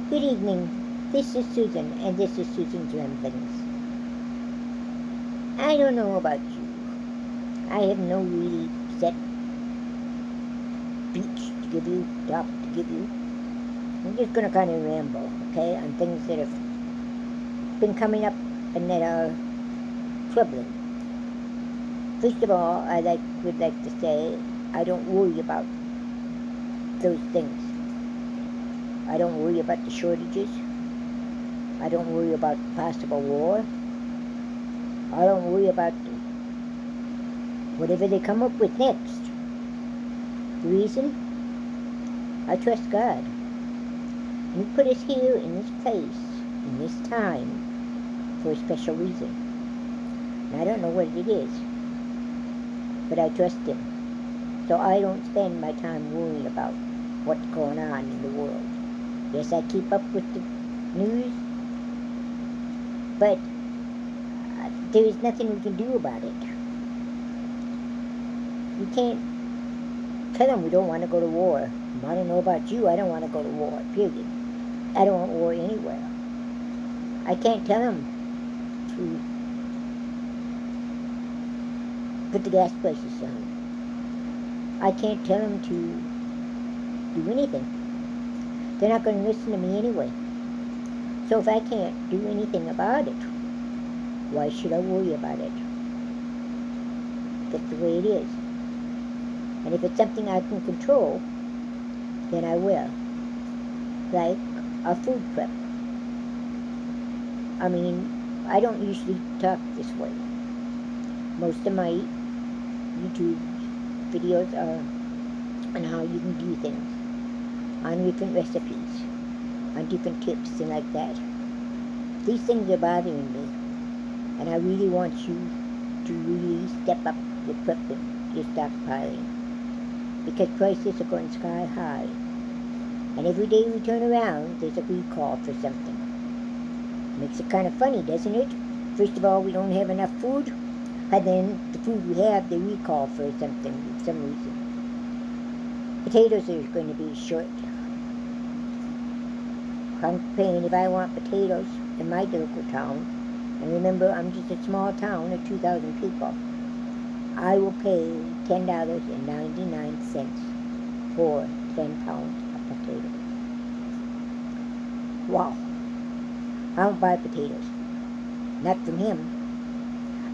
Good evening. This is Susan, and this is Susan's Ramblings. I don't know about you. I have no really set speech to give you, topic to give you. I'm just going to kind of ramble, okay, on things that have been coming up and that are troubling. First of all, would like to say I don't worry about those things. I don't worry about the shortages. I don't worry about possible war. I don't worry about whatever they come up with next. The reason? I trust God. He put us here in this place, in this time, for a special reason. And I don't know what it is, but I trust Him. So I don't spend my time worrying about what's going on in the world. Yes, I keep up with the news, but there is nothing we can do about it. We can't tell them we don't want to go to war. I don't know about you, I don't want to go to war, period. I don't want war anywhere. I can't tell them to put the gas prices down. I can't tell them to do anything. They're not going to listen to me anyway. So if I can't do anything about it, why should I worry about it? That's the way it is. And if it's something I can control, then I will. Like a food prep. I mean, I don't usually talk this way. Most of my YouTube videos are on how you can do things, on different recipes, on different tips and like that. These things are bothering me, and I really want you to really step up your prepping, your stockpiling, because prices are going sky high. And every day we turn around, there's a recall for something. Makes it kind of funny, doesn't it? First of all, we don't have enough food, and then the food we have, they recall for something, for some reason. Potatoes are going to be short. I'm paying, if I want potatoes in my local town, and remember, I'm just a small town of 2,000 people, I will pay $10.99 for 10 pounds of potatoes. Wow. I don't buy potatoes. Not from him.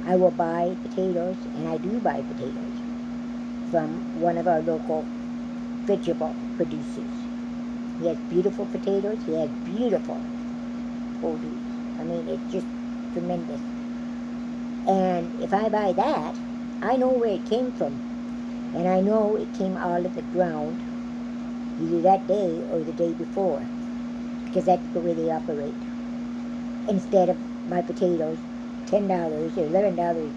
I will buy potatoes, and I do buy potatoes, from one of our local vegetable producers. He has beautiful potatoes. He has beautiful produce. I mean, it's just tremendous. And if I buy that, I know where it came from. And I know it came out of the ground either that day or the day before, because that's the way they operate. Instead of my potatoes, $10 or $11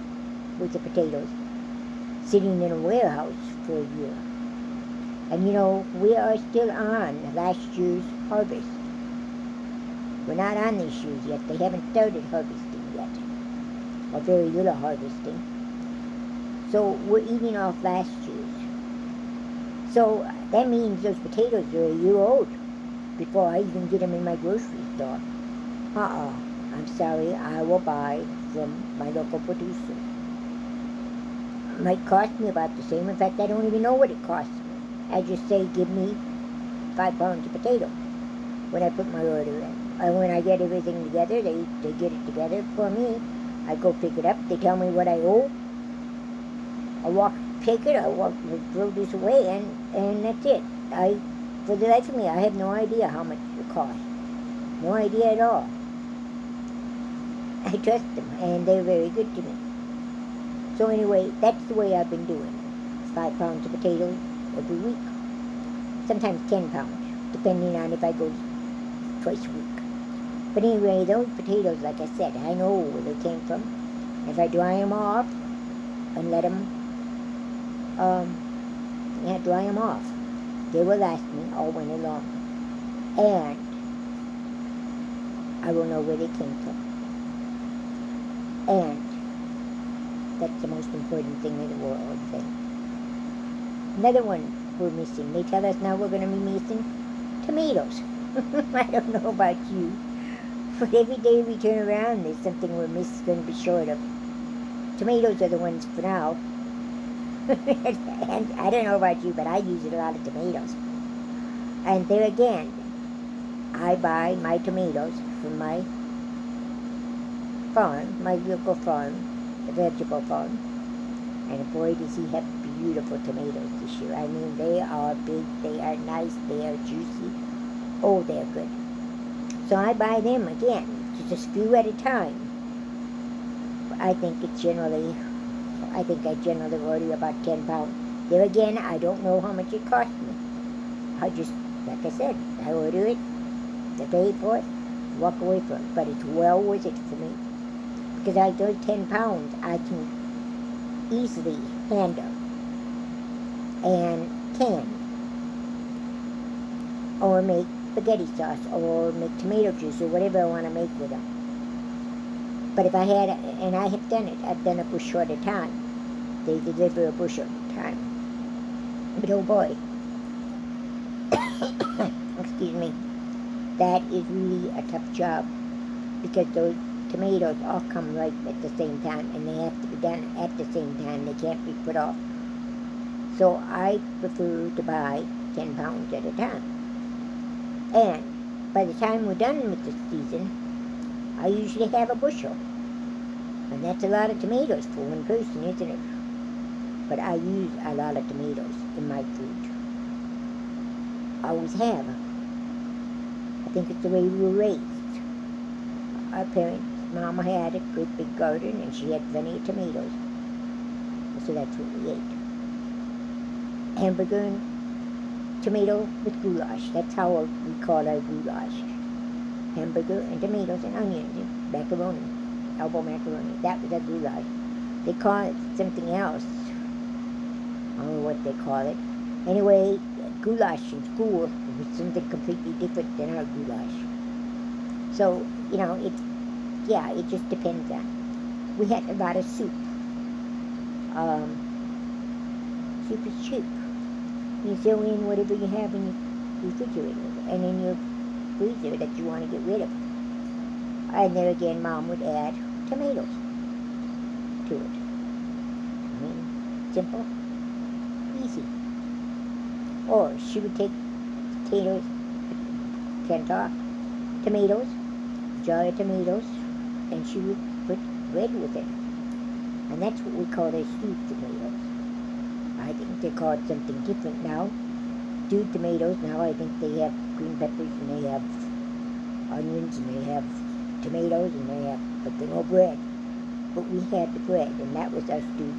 worth of potatoes, sitting in a warehouse for a year. And you know, we are still on last year's harvest. We're not on this year's yet. They haven't started harvesting yet, or very little harvesting. So we're eating off last year's. So that means those potatoes are a year old before I even get them in my grocery store. I'm sorry, I will buy from my local producer. It might cost me about the same. In fact, I don't even know what it costs me. I just say, give me 5 pounds of potato when I put my order in. And when I get everything together, they get it together for me. I go pick it up. They tell me what I owe. I take it, I walk the produce away, and that's it. For the life of me, I have no idea how much it costs. No idea at all. I trust them, and they're very good to me. So anyway, that's the way I've been doing it. 5 pounds of potatoes every week. Sometimes 10 pounds, depending on if I go twice a week. But anyway, those potatoes, like I said, I know where they came from. If I dry them off and let them, dry them off, they will last me all winter long. And I will know where they came from. And that's the most important thing in the world. Another one we're missing. They tell us now we're going to be missing tomatoes. I don't know about you, but every day we turn around, there's something we're going to be short of. Tomatoes are the ones for now. And I don't know about you, but I use a lot of tomatoes. And there again, I buy my tomatoes from my farm, my local farm, the vegetable farm. And boy, does he have beautiful tomatoes this year. I mean, they are big, they are nice, they are juicy. Oh, they're good. So I buy them again, just a few at a time. I think I generally order about 10 pounds. There again, I don't know how much it cost me. I just, like I said, I order it, I pay for it, walk away from it. But it's well worth it for me. Because like those 10 pounds, I can easily handle and can, or make spaghetti sauce, or make tomato juice, or whatever I want to make with them. But if I had, and I have done it, I've done a bushel at a time. They deliver a bushel at a time. But oh boy, excuse me, that is really a tough job, because those tomatoes all come right at the same time, and they have to be done at the same time. They can't be put off. So I prefer to buy 10 pounds at a time. And by the time we're done with the season, I usually have a bushel. And that's a lot of tomatoes for one person, isn't it? But I use a lot of tomatoes in my food. I always have. I think it's the way we were raised. Our parents, Mama had a great big garden, and she had plenty of tomatoes. So that's what we ate. Hamburger and tomato with goulash. That's how we call our goulash. Hamburger and tomatoes and onions and macaroni, elbow macaroni. That was our goulash. They call it something else. I don't know what they call it. Anyway, goulash in school was something completely different than our goulash. So, it just depends on. We had a lot of soup. Soup is cheap. You throw in whatever you have in your refrigerator and in your freezer that you want to get rid of. And there again, Mom would add tomatoes to it. I mean, simple, easy. Or she would take tomatoes, jar of tomatoes, and she would put bread with it. And that's what we call their stewed tomatoes. I think they call it something different now. Stewed tomatoes, now I think they have green peppers, and they have onions, and they have tomatoes, but they're no bread. But we had the bread, and that was our stewed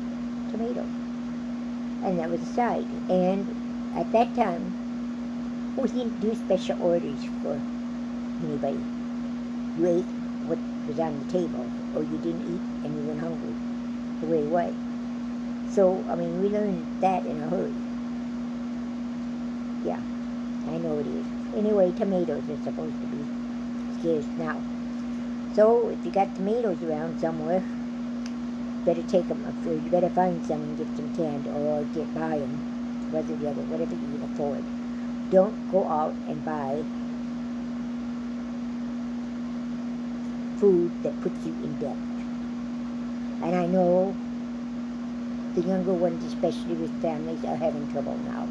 tomatoes. And that was a side. And at that time, we didn't do special orders for anybody. You ate what was on the table, or you didn't eat and you went hungry, the way it was. So, we learned that in a hurry. Yeah, I know it is. Anyway, tomatoes are supposed to be scarce now. So, if you got tomatoes around somewhere, better take them, or you better find some and get some canned, or buy them, whatever you can afford. Don't go out and buy food that puts you in debt. And I know the younger ones, especially with families, are having trouble now.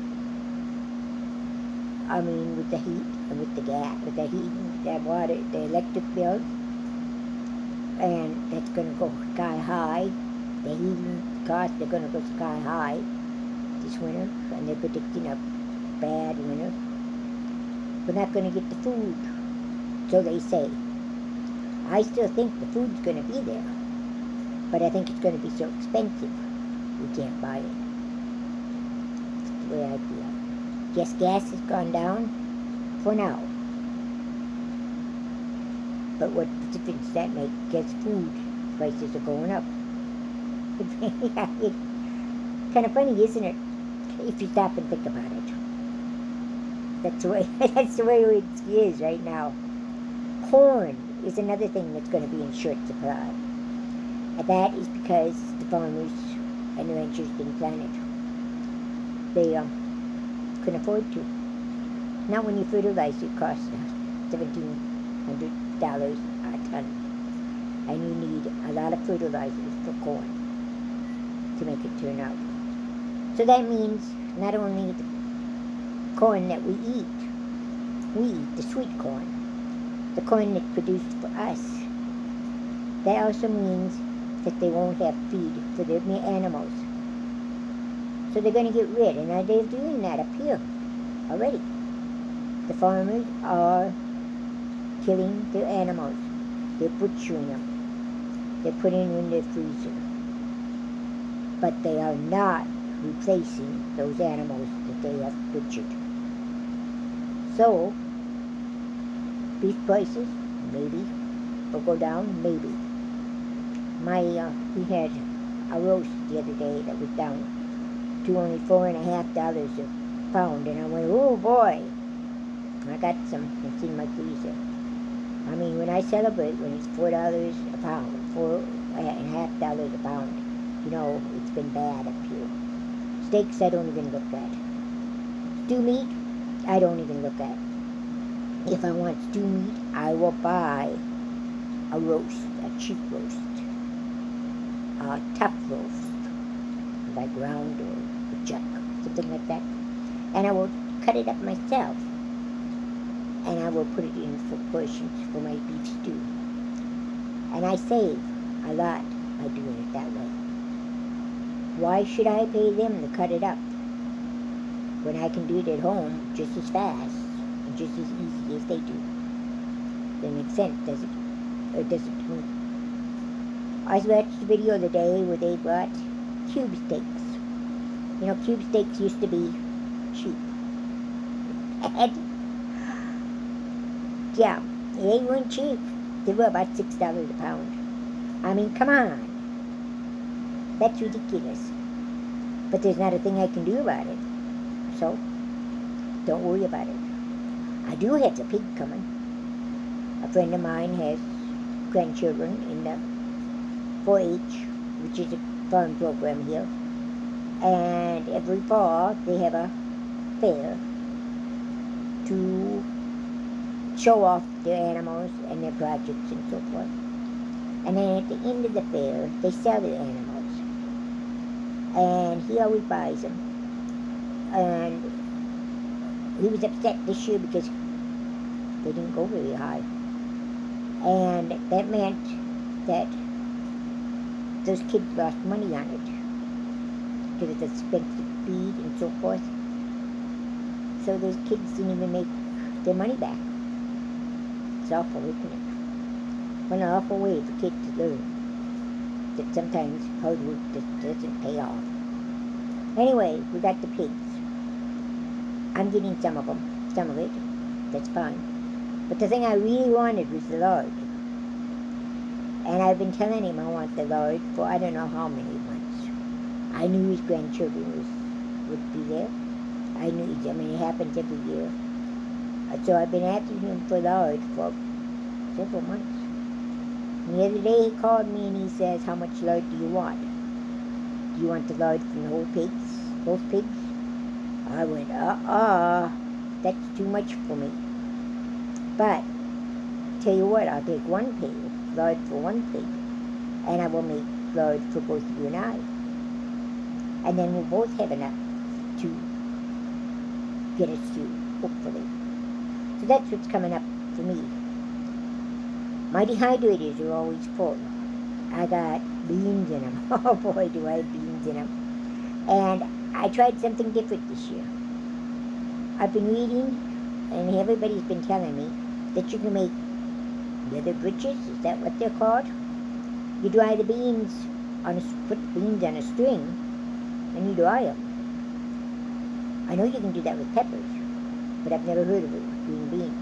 With the heat and with the gas, with the heat, the water, the electric bills, and that's going to go sky high. The heating costs are going to go sky high this winter, and they're predicting a bad winter. We're not going to get the food, so they say. I still think the food's going to be there, but I think it's going to be so expensive we can't buy it. That's the way I feel. Guess gas has gone down for now. But what difference does that make? Guess food prices are going up. It's kind of funny, isn't it? If you stop and think about it. That's the way it is right now. Corn is another thing that's going to be in short supply. And that is because the farmers and the ranchers didn't plant it. They couldn't afford to. Not when you fertilize, it costs $1,700 a ton. And you need a lot of fertilizers for corn to make it turn out. So that means not only the corn that we eat the sweet corn, the corn that's produced for us. That also means that they won't have feed for their animals. So they're going to get rid, and they're doing that up here already. The farmers are killing their animals. They're butchering them. They're putting them in their freezer. But they are not replacing those animals that they have butchered. So, beef prices, maybe, will go down, maybe. We had a roast the other day that was down to only $4.50 a pound, and I went, oh boy! I got some, it's in my freezer. I mean, when I celebrate, when it's $4 a pound, $4.50 a pound, you know, it's been bad up here. Steaks, I don't even look at. Stew meat, I don't even look at. If I want stew meat, I will buy a roast, a cheap roast, a tough roast, like ground or a chuck, something like that. And I will cut it up myself. And I will put it in for portions for my beef stew. And I save a lot by doing it that way. Why should I pay them to cut it up when I can do it at home just as fast and just as easy as they do? Doesn't make sense, does it? Or does it to me? I watched a video the other day where they brought cube steaks. You know, cube steaks used to be cheap. And yeah, they weren't cheap. They were about $6 a pound. I mean, come on. That's ridiculous. But there's not a thing I can do about it. So, don't worry about it. I do have the pig coming. A friend of mine has grandchildren in the 4-H, which is a farm program here. And every fall, they have a fair to show off their animals and their projects and so forth. And then at the end of the fair, they sell their animals. And he always buys them. And he was upset this year because they didn't go very high. And that meant that those kids lost money on it because of the expensive feed and so forth. So those kids didn't even make their money back. It's awful, isn't it? What an awful way for kids to learn that sometimes hard work just doesn't pay off. Anyway, we got the pigs. I'm getting some of them, some of it. That's fine. But the thing I really wanted was the lard. And I've been telling him I want the lard for I don't know how many months. I knew his grandchildren would be there. I mean, it happens every year. So I've been asking him for lard for several months. And the other day he called me and he says, how much lard do you want? Do you want the lard from the whole pigs? Both pigs? I went, that's too much for me. But, tell you what, I'll take one pig, lard for one pig, and I will make lard for both you and I. And then we'll both have enough to get us through, hopefully. So that's what's coming up for me. My dehydrators are always full. I got beans in them. Oh boy, do I have beans in them. And I tried something different this year. I've been reading, and everybody's been telling me that you can make leather breeches. Is that what they're called? You dry the beans put beans on a string, and you dry them. I know you can do that with peppers, but I've never heard of it with green beans.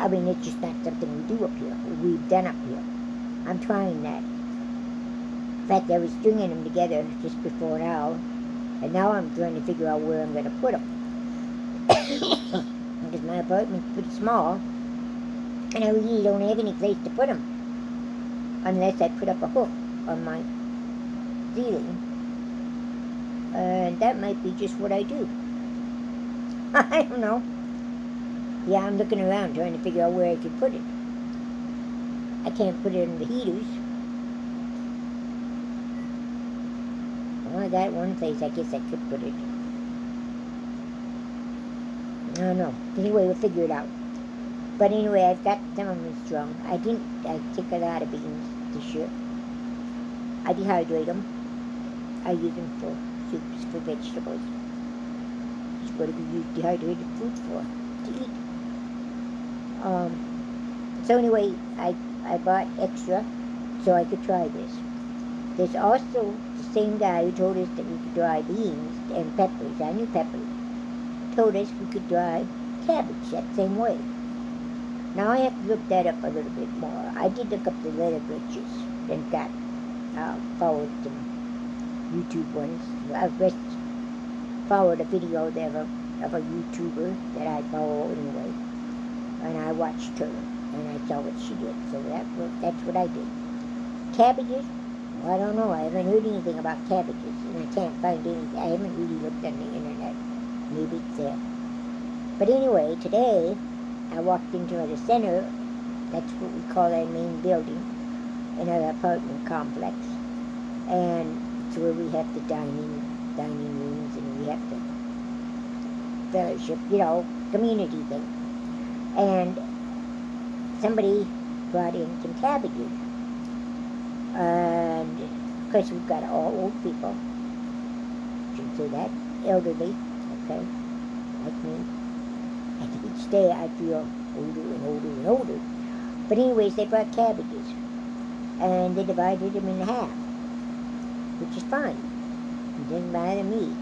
I mean, it's just not something we do up here, we've done up here. I'm trying that. In fact, I was stringing them together just before now, and now I'm trying to figure out where I'm going to put them. Because my apartment's pretty small, and I really don't have any place to put them, unless I put up a hook on my ceiling, and that might be just what I do. I don't know. Yeah, I'm looking around trying to figure out where I could put it. I can't put it in the heaters. Well, I got one place I guess I could put it. I don't know. Anyway, we'll figure it out. But anyway, I've got some of them strong. I take a lot of beans this year. I dehydrate them. I use them for soups, for vegetables. It's what we use dehydrated food for, to eat. So anyway, I bought extra so I could try this. There's also the same guy who told us that we could dry beans and peppers. I knew peppers. Told us we could dry cabbage that same way. Now I have to look that up a little bit more. I did look up the letter glitches and got followed some YouTube ones. I've just followed a video there of a YouTuber that I follow anyway, and I watched her and I saw what she did. So that's what I did. Cabbages. Well, I don't know. I haven't heard anything about cabbages, and I can't find anything. I haven't really looked on the internet. Maybe it's there. But anyway, today I walked into the center. That's what we call our main building in our apartment complex, and it's where we have the dining rooms, and we have the fellowship, community thing. And somebody brought in some cabbages. And of course we've got all old people. Shouldn't say that. Elderly, okay, like me. And each day I feel older and older and older. But anyways, they brought cabbages. And they divided them in half, which is fine. It didn't bother me.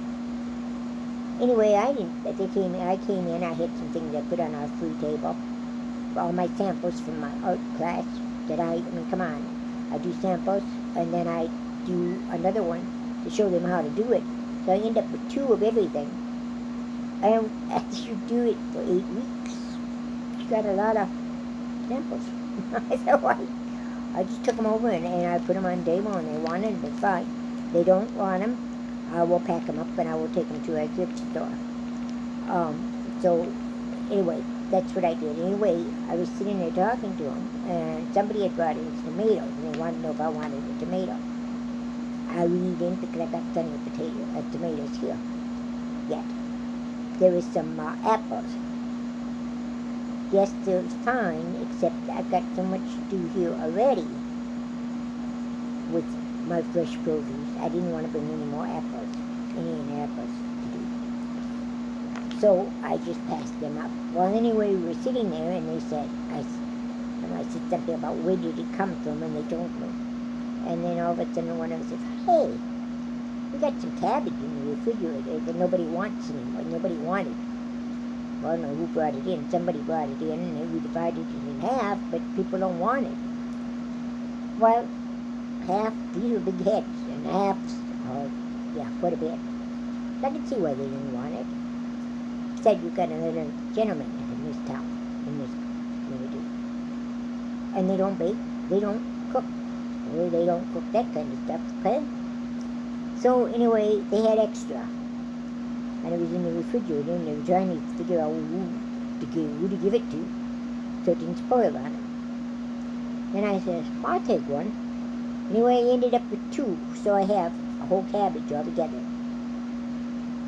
Anyway, I came in, I had some things I put on our free table. All my samples from my art class come on. I do samples, and then I do another one to show them how to do it. So I end up with 2 of everything. And as you do it for 8 weeks, you got a lot of samples. So I just took them over and I put them on table, and they wanted them, it's fine. They don't want them, I will pack them up and I will take them to a gift store. So anyway, that's what I did. Anyway, I was sitting there talking to them, and somebody had brought in tomatoes, and they wanted to know if I wanted a tomato. I really didn't, because I got plenty of tomatoes here yet. There is some apples. Yes, they're fine, except I've got so much to do here already with my fresh produce. I didn't want to bring any more apples to do. So I just passed them up. Well, anyway, we were sitting there, and they said, I said something about where did it come from, and they told me. And then all of a sudden one of them says, hey, we got some cabbage in the refrigerator that nobody wants anymore, nobody wanted. Well, I don't know who brought it in. Somebody brought it in, and we divided it in half, but people don't want it. Well, these are big heads, and halves are, quite a bit. So I can see why they didn't want it. Said you've got another gentleman in this town, in this community. And they don't bake, they don't cook. Well, they don't cook that kind of stuff, okay? So anyway, they had extra. And it was in the refrigerator, and they were trying to figure out who to give it to, so it didn't spoil on them. Then I said, I'll take one. Anyway, I ended up with 2, so I have a whole cabbage altogether.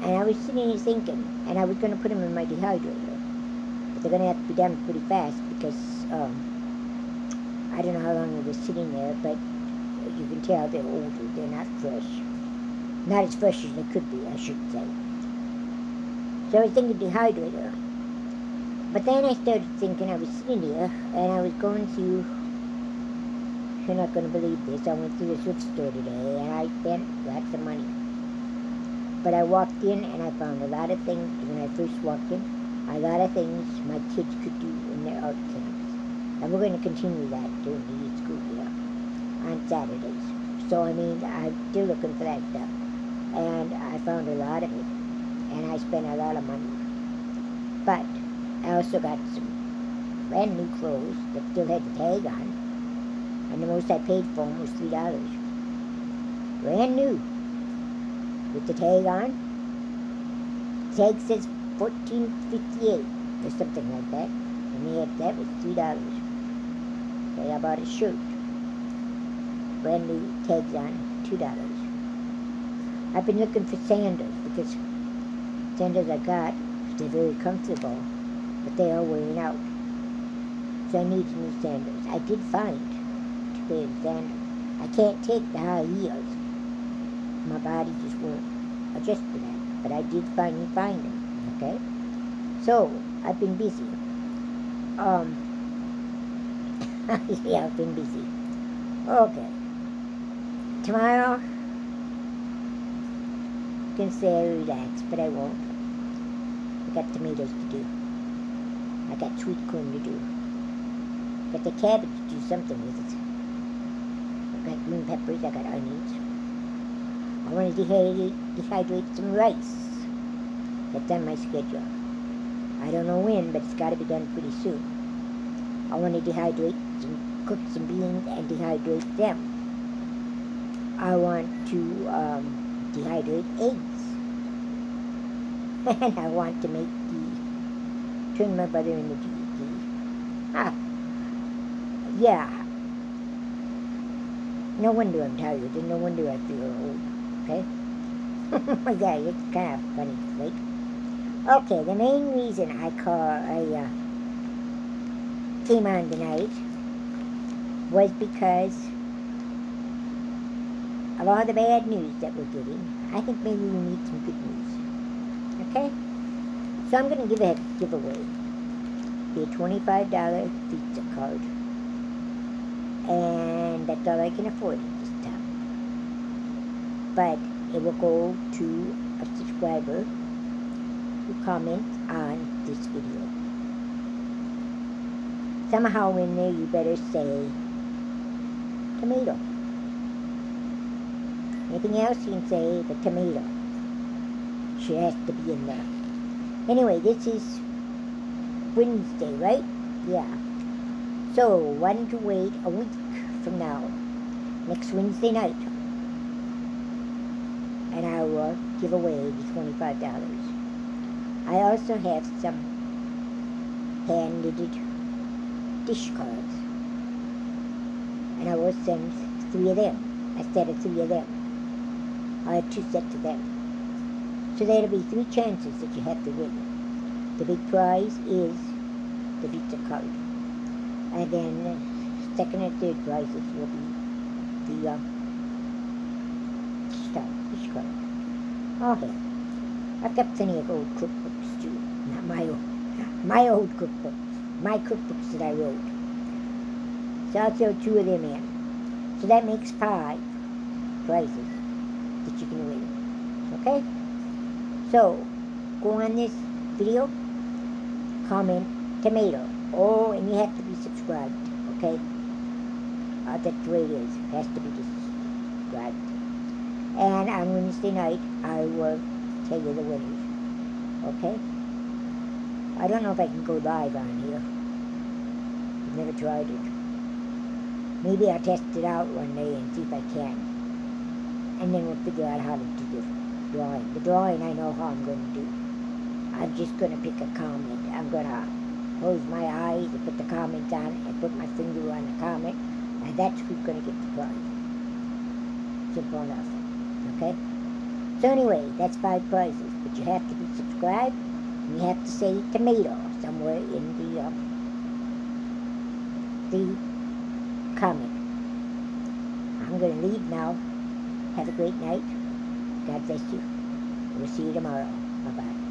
And I was sitting here thinking, and I was going to put them in my dehydrator, but they're going to have to be done pretty fast because I don't know how long they were sitting there, but you can tell they're older, they're not fresh. Not as fresh as they could be, I should say. So I was thinking dehydrator. But then I started thinking, I was sitting here, and I was going through, you're not going to believe this, I went through the thrift store today, and I spent lots of money. But I walked in, and I found a lot of things, when I first walked in, a lot of things my kids could do in their art camps. And we're going to continue that during the school year, on Saturdays. So, I'm still looking for that stuff. And I found a lot of it. And I spent a lot of money. But I also got some brand new clothes that still had the tag on. And the most I paid for them was $3. Brand new. With the tag on. Tag says $14.58. or something like that. And that was $3. Okay, I bought a shirt, brand new, tags on, $2. I've been looking for sandals because sandals I got, they're very comfortable, but they are wearing out. So I need new sandals. I did find 2 pairs of sandals. I can't take the high heels. My body just won't adjust to that. But I did finally find them. Okay? So, I've been busy. Yeah, I've been busy. Okay. Tomorrow, I can say I relax, but I won't. I got tomatoes to do. I got sweet corn to do. Got the cabbage to do something with it. I got green peppers, I got onions. I want to dehydrate some rice. That's on my schedule. I don't know when, but it's got to be done pretty soon. I want to cook some beans and dehydrate them. I want to dehydrate eggs. And I want to make turn my butter into yeah. No wonder I'm tired, and no wonder I feel old, okay? Yeah, it's kind of funny, right? Okay, the main reason I came on tonight was because of all the bad news that we're getting. I think maybe we need some good news, okay? So I'm going to give a giveaway. Be a $25 pizza card. And that's all I can afford at this time. But it will go to a subscriber who comments on this video. Somehow in there you better say tomato. Anything else you can say the tomato. She has to be in there. Anyway, this is Wednesday, right? Yeah. So, why don't you wait a week from now, next Wednesday night, and I will give away the $25. I also have some hand-knitted dish cards, and I will send 3 of them, a set of 3 of them. I have 2 sets of them. So that'll be 3 chances that you have to win. The big prize is the pizza card. And then second and third prizes will be the dish card. Okay. I've got plenty of old cookbooks too. Not my old cookbooks. My cookbooks that I wrote. So I'll throw 2 of them in. So that makes 5 prizes that you can win. Okay? So, go on this video, comment tomato. Oh, and you have to be subscribed, okay? That's the way it is. It has to be subscribed. And on Wednesday night, I will tell you the winners, okay? I don't know if I can go live on here. I've never tried it. Maybe I'll test it out one day and see if I can. And then we'll figure out how to do the drawing. The drawing I know how I'm going to do. I'm just going to pick a comment. I'm going to close my eyes and put the comment on and put my finger on the comment, and that's who's going to get the prize. Simple enough. Okay? So anyway, that's 5 prizes, but you have to be subscribed, and you have to say tomato somewhere in the comment. I'm going to leave now. Have a great night. God bless you. We'll see you tomorrow. Bye-bye.